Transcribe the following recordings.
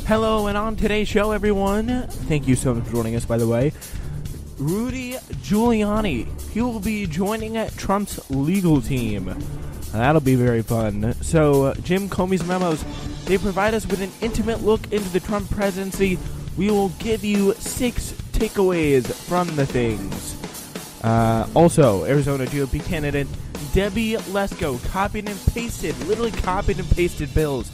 Hello, and on today's show, everyone, thank you so much for joining us, by the way, Rudy Giuliani. He will be joining Trump's legal team. That'll be very fun. So, Jim Comey's memos, they provide us with an intimate look into the Trump presidency. We will give you 6 takeaways from the things. Also, Arizona GOP candidate Debbie Lesko literally copied and pasted bills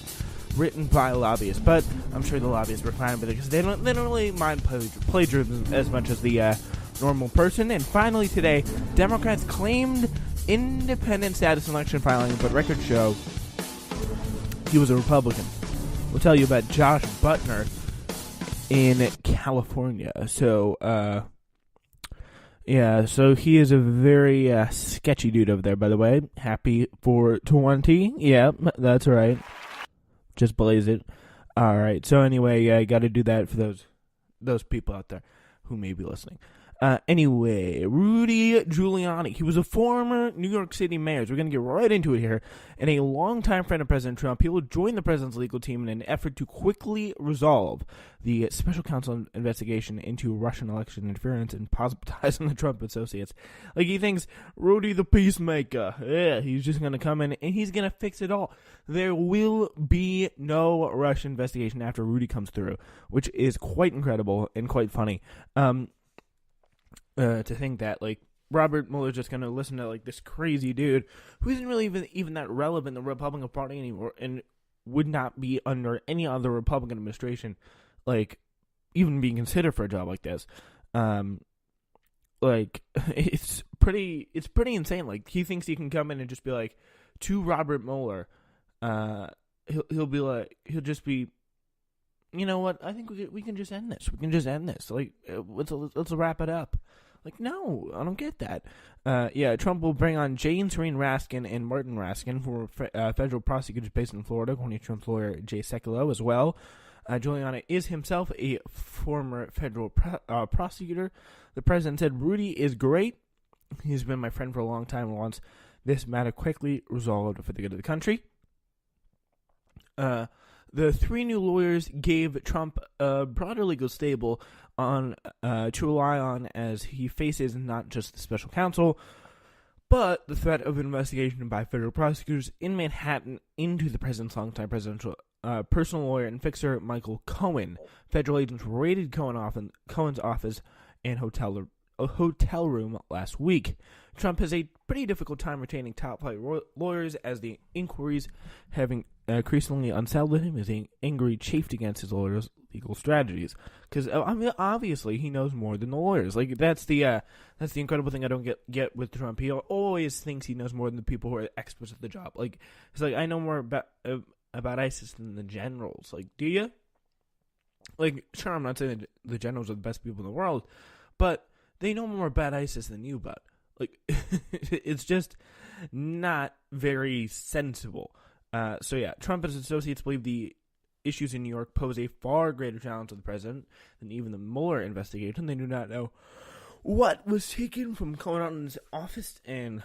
written by lobbyists, but I'm sure the lobbyists were fine with it because they don't really mind plagiarism as much as the normal person. And finally today, Democrats claimed independent status in election filing, but records show he was a Republican. We'll tell you about Josh Butner in California. So, so he is a very sketchy dude over there, by the way. Happy 420. Yeah, that's right. Just blaze it. All right. So anyway, I got to do that for those people out there who may be listening. Anyway, Rudy Giuliani. He was a former New York City mayor. So we're going to get right into it here. And a longtime friend of President Trump. He will join the president's legal team in an effort to quickly resolve the special counsel investigation into Russian election interference and possible ties on the Trump associates. Like, he thinks Rudy the peacemaker. Yeah, he's just going to come in and he's going to fix it all. There will be no Russian investigation after Rudy comes through, which is quite incredible and quite funny. To think that, like, Robert Mueller's just going to listen to, like, this crazy dude who isn't really even that relevant in the Republican Party anymore and would not be under any other Republican administration, like, even being considered for a job like this. Like, it's pretty insane. Like, he thinks he can come in and just be like, to Robert Mueller, he'll just be, you know what, I think we can just end this. We can just end this. Like, let's wrap it up. Like, no, I don't get that. Trump will bring on Jane Serene Raskin and Martin Raskin, who are federal prosecutors based in Florida, according to Trump's lawyer Jay Sekulow as well. Giuliani is himself a former federal prosecutor. The president said, Rudy is great. He's been my friend for a long time and wants this matter quickly resolved for the good of the country. The 3 new lawyers gave Trump a broader legal stable to rely on as he faces not just the special counsel, but the threat of an investigation by federal prosecutors in Manhattan into the president's longtime presidential personal lawyer and fixer, Michael Cohen. Federal agents raided Cohen's office and hotel room last week. Trump has a pretty difficult time retaining top-flight lawyers as the inquiries having increasingly unsettled him, is angry, chafed against his lawyers' legal strategies. Because obviously he knows more than the lawyers. Like, that's the incredible thing I don't get with Trump. He always thinks he knows more than the people who are experts at the job. Like, it's like, I know more about ISIS than the generals. Like, do you? Like, sure, I'm not saying the generals are the best people in the world, but they know more about ISIS than you, but like, it's just not very sensible. Trump and his associates believe the issues in New York pose a far greater challenge to the president than even the Mueller investigation. They do not know what was taken from Cohen in his office, and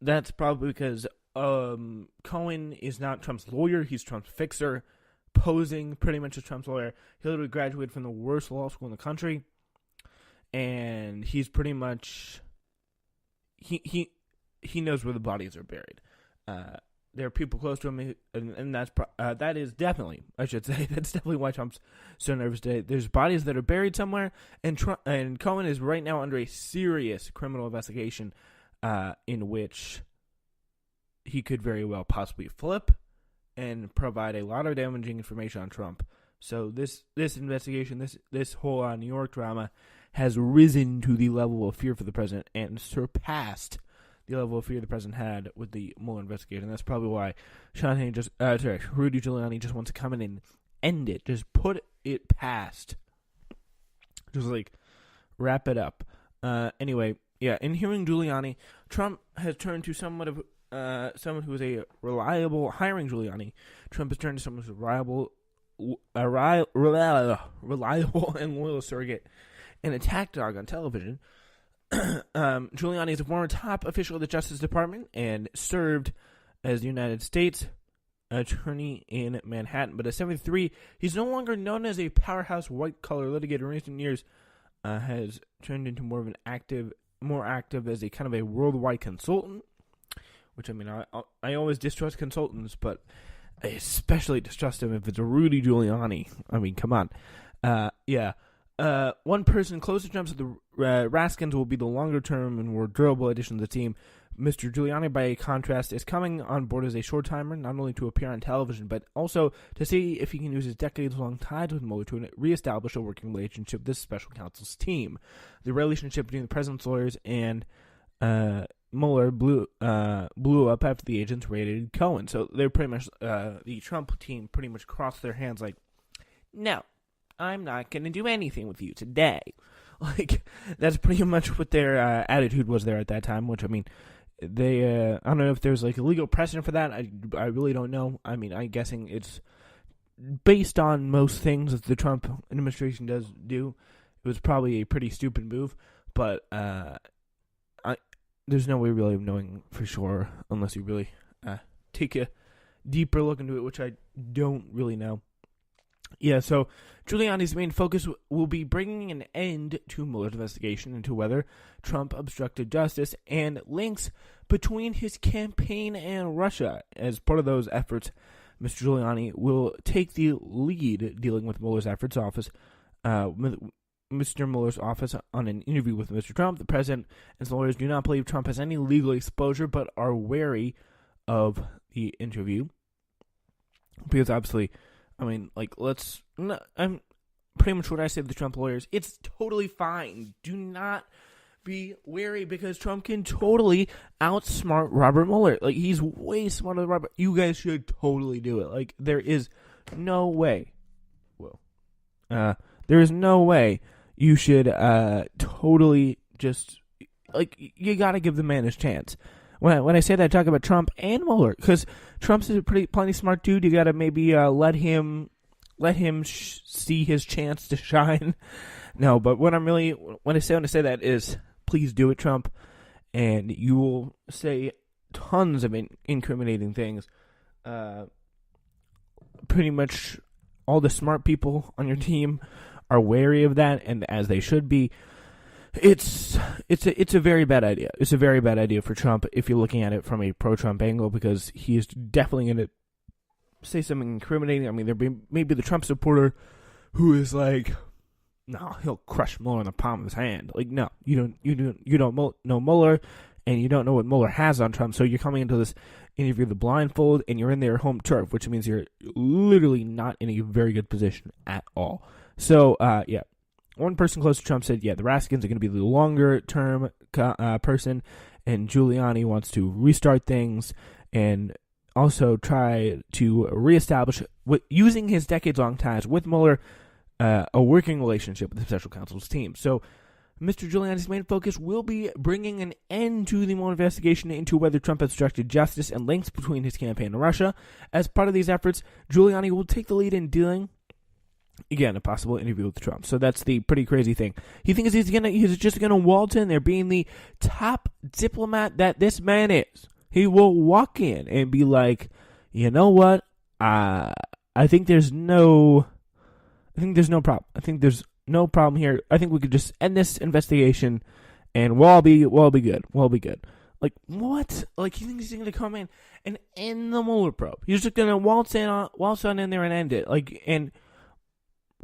that's probably because Cohen is not Trump's lawyer. He's Trump's fixer, posing pretty much as Trump's lawyer. He literally graduated from the worst law school in the country, and he's pretty much he knows where the bodies are buried. There are people close to him, and that is definitely, I should say, that's definitely why Trump's so nervous today. There's bodies that are buried somewhere, and Cohen is right now under a serious criminal investigation in which he could very well possibly flip and provide a lot of damaging information on Trump. So this investigation, this whole New York drama has risen to the level of fear for the president and surpassed the level of fear the president had with the Mueller investigation. That's probably why Rudy Giuliani just wants to come in and end it. Just put it past. Just like wrap it up. Anyway, in hearing Giuliani, Trump has turned to someone who is a reliable, hiring Giuliani. Trump has turned to someone who's reliable and loyal surrogate and attack dog on television. Giuliani is a former top official of the Justice Department and served as the United States attorney in Manhattan. But at 73, he's no longer known as a powerhouse white-collar litigator. In recent years, has turned into more active as a kind of a worldwide consultant. Which, I mean, I always distrust consultants, but I especially distrust him if it's a Rudy Giuliani. I mean, come on. One person close to Trump said the Raskins will be the longer-term and more durable addition to the team. Mr. Giuliani, by contrast, is coming on board as a short-timer, not only to appear on television, but also to see if he can use his decades-long ties with Mueller to reestablish a working relationship with this special counsel's team. The relationship between the president's lawyers and Mueller blew up after the agents raided Cohen. So they're pretty much, the Trump team pretty much crossed their hands like, no, I'm not going to do anything with you today. Like, that's pretty much what their attitude was there at that time, which, I mean, they, I don't know if there's, like, a legal precedent for that. I really don't know. I mean, I'm guessing it's based on most things that the Trump administration does do. It was probably a pretty stupid move, but there's no way really of knowing for sure unless you really take a deeper look into it, which I don't really know. Yeah, so Giuliani's main focus will be bringing an end to Mueller's investigation into whether Trump obstructed justice and links between his campaign and Russia. As part of those efforts, Mr. Giuliani will take the lead dealing with Mueller's efforts office, Mr. Mueller's office on an interview with Mr. Trump. The president and his lawyers do not believe Trump has any legal exposure, but are wary of the interview because obviously, I mean, like, I'm pretty much what I say to the Trump lawyers. It's totally fine. Do not be wary because Trump can totally outsmart Robert Mueller. Like, he's way smarter than Robert. You guys should totally do it. Like, there is no way. There is no way you should totally just, like, you got to give the man his chance. When I say that, I talk about Trump and Mueller, because Trump's a plenty smart dude. You got to maybe let him see his chance to shine. No, but when I say that is, please do it, Trump, and you will say tons of incriminating things. Pretty much all the smart people on your team are wary of that, and as they should be. It's a very bad idea. It's a very bad idea for Trump if you're looking at it from a pro-Trump angle, because he is definitely going to say something incriminating. I mean, there may be the Trump supporter who is like, no, he'll crush Mueller in the palm of his hand. Like, no, you don't know Mueller, and you don't know what Mueller has on Trump. So you're coming into this interview with the blindfold, and you're in their home turf, which means you're literally not in a very good position at all. So, yeah. One person close to Trump said, the Raskins are going to be the longer-term person, and Giuliani wants to restart things and also try to reestablish, using his decades-long ties with Mueller, a working relationship with the special counsel's team. So Mr. Giuliani's main focus will be bringing an end to the Mueller investigation into whether Trump obstructed justice and links between his campaign and Russia. As part of these efforts, Giuliani will take the lead in dealing, again, a possible interview with Trump. So that's the pretty crazy thing. He thinks he's just gonna waltz in there being the top diplomat that this man is. He will walk in and be like, you know what? I think there's no problem. I think there's no problem here. I think we could just end this investigation and we'll all be good. We'll all be good. Like, what? Like, he thinks he's gonna come in and end the Mueller probe. He's just gonna waltz on in there and end it. Like, and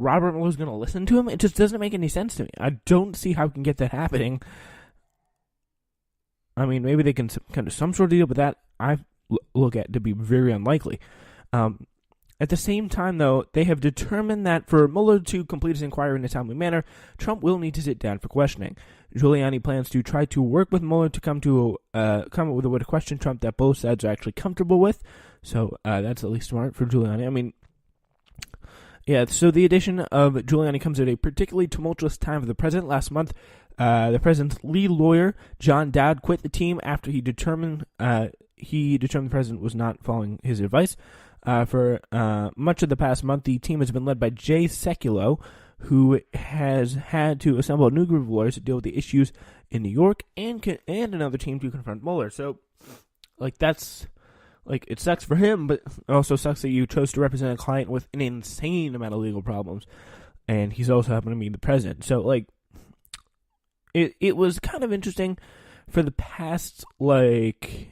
Robert Mueller's going to listen to him? It just doesn't make any sense to me. I don't see how we can get that happening. I mean, maybe they can come to some sort of deal, but that I look at to be very unlikely. At the same time, though, they have determined that for Mueller to complete his inquiry in a timely manner, Trump will need to sit down for questioning. Giuliani plans to try to work with Mueller to come up with a way to question Trump that both sides are actually comfortable with. So that's at least smart for Giuliani. I mean, yeah, so the addition of Giuliani comes at a particularly tumultuous time for the president. Last month, the president's lead lawyer, John Dowd, quit the team after he determined the president was not following his advice. For much of the past month, the team has been led by Jay Sekulow, who has had to assemble a new group of lawyers to deal with the issues in New York and another team to confront Mueller. So, like, that's Like, it sucks for him, but it also sucks that you chose to represent a client with an insane amount of legal problems. And he's also happened to be the president. So, like, it was kind of interesting for the past, like,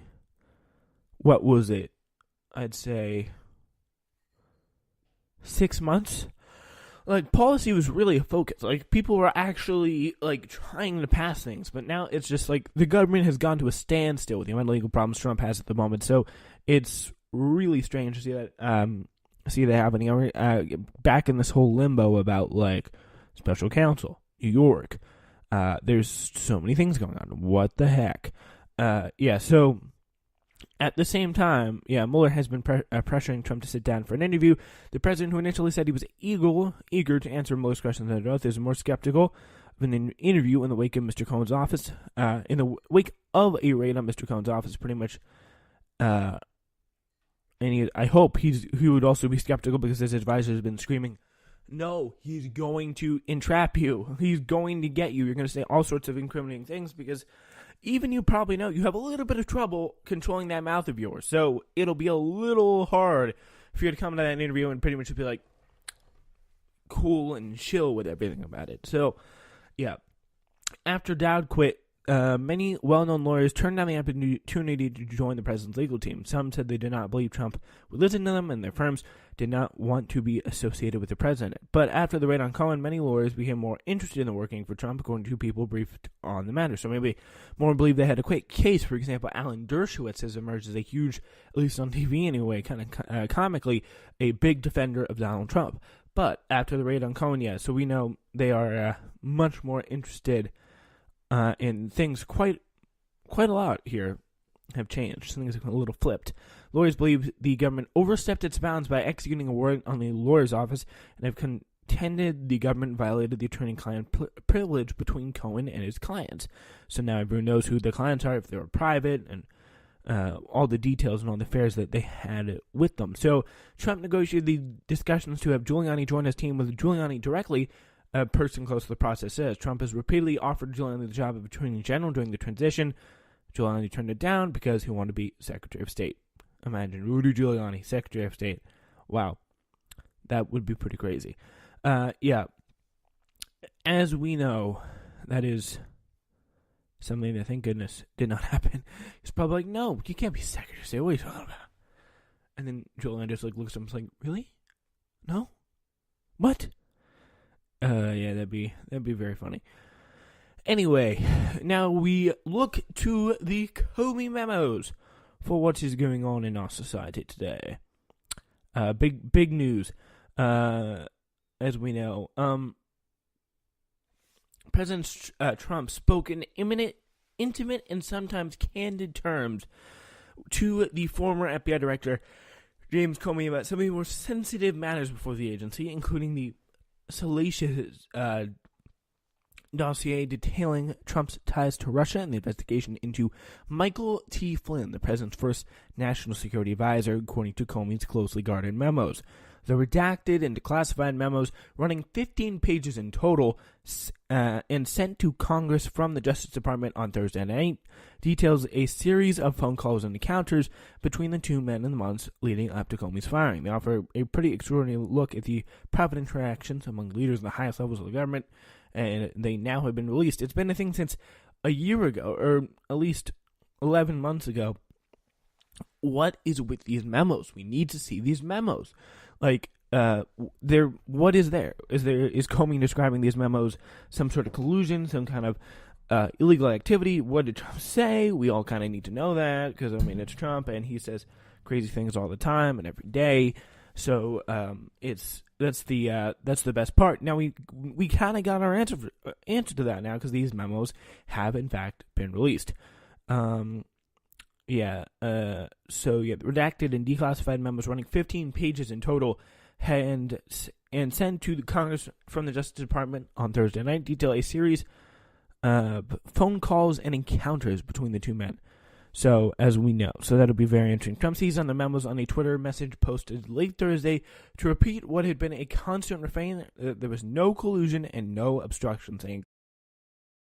what was it? I'd say 6 months. Like, policy was really a focus. Like, people were actually, like, trying to pass things. But now it's just, like, the government has gone to a standstill with the amount of legal problems Trump has at the moment. So it's really strange to see that happening. Back in this whole limbo about, like, special counsel, New York. There's so many things going on. What the heck? So at the same time, Mueller has been pressuring Trump to sit down for an interview. The president, who initially said he was eager to answer Mueller's questions under oath, is more skeptical of an interview in the wake of Mr. Cohen's office. In the wake of a raid on Mr. Cohen's office, pretty much. I hope he would also be skeptical because his advisor has been screaming, "No, he's going to entrap you. He's going to get you. You're going to say all sorts of incriminating things because." Even you probably know you have a little bit of trouble controlling that mouth of yours. So it'll be a little hard for you to come to that interview and pretty much be like cool and chill with everything about it. So, after Dowd quit, many well-known lawyers turned down the opportunity to join the president's legal team. Some said they did not believe Trump would listen to them, and their firms did not want to be associated with the president. But after the raid on Cohen, many lawyers became more interested in working for Trump, according to people briefed on the matter. So maybe more believe they had a quick case. For example, Alan Dershowitz has emerged as a huge, at least on TV anyway, kind of comically, a big defender of Donald Trump. But after the raid on Cohen, so we know they are much more interested in things. Quite a lot here have changed. Things are a little flipped. Lawyers believe the government overstepped its bounds by executing a warrant on the lawyer's office and have contended the government violated the attorney-client privilege between Cohen and his clients. So now everyone knows who the clients are, if they were private, and all the details and all the affairs that they had with them. So Trump negotiated the discussions to have Giuliani join his team, with Giuliani directly. A person close to the process says Trump has repeatedly offered Giuliani the job of Attorney General during the transition. Giuliani turned it down because he wanted to be Secretary of State. Imagine Rudy Giuliani, Secretary of State. Wow. That would be pretty crazy. As we know, that is something that, thank goodness, did not happen. He's probably like, no, you can't be Secretary of State. What are you talking about? And then Giuliani just looks at him and is like, really? No? What? That'd be very funny. Anyway, now we look to the Comey memos for what is going on in our society today. Big news. As we know, President Trump spoke in intimate, and sometimes candid terms to the former FBI director James Comey about some of the more sensitive matters before the agency, including the salacious dossier detailing Trump's ties to Russia and the investigation into Michael T. Flynn, the president's first national security advisor, according to Comey's closely guarded memos. The redacted and declassified memos, running 15 pages in total, and sent to Congress from the Justice Department on Thursday night, details a series of phone calls and encounters between the two men in the months leading up to Comey's firing. They offer a pretty extraordinary look at the private interactions among leaders in the highest levels of the government, and they now have been released. It's been a thing since a year ago, or at least 11 months ago. What is with these memos? We need to see these memos. Like, what is there? Is Comey describing these memos some sort of collusion, some kind of illegal activity? What did Trump say? We all kind of need to know that, because, I mean, it's Trump, and he says crazy things all the time and every day. So, that's the best part. Now, we kind of got our answer to that now, because these memos have, in fact, been released. The redacted and declassified memos, running 15 pages in total, and sent to the Congress from the Justice Department on Thursday night, detail a series of phone calls and encounters between the two men. So, as we know, that'll be very interesting. Trump seized on the memos on a Twitter message posted late Thursday to repeat what had been a constant refrain: there was no collusion and no obstruction, saying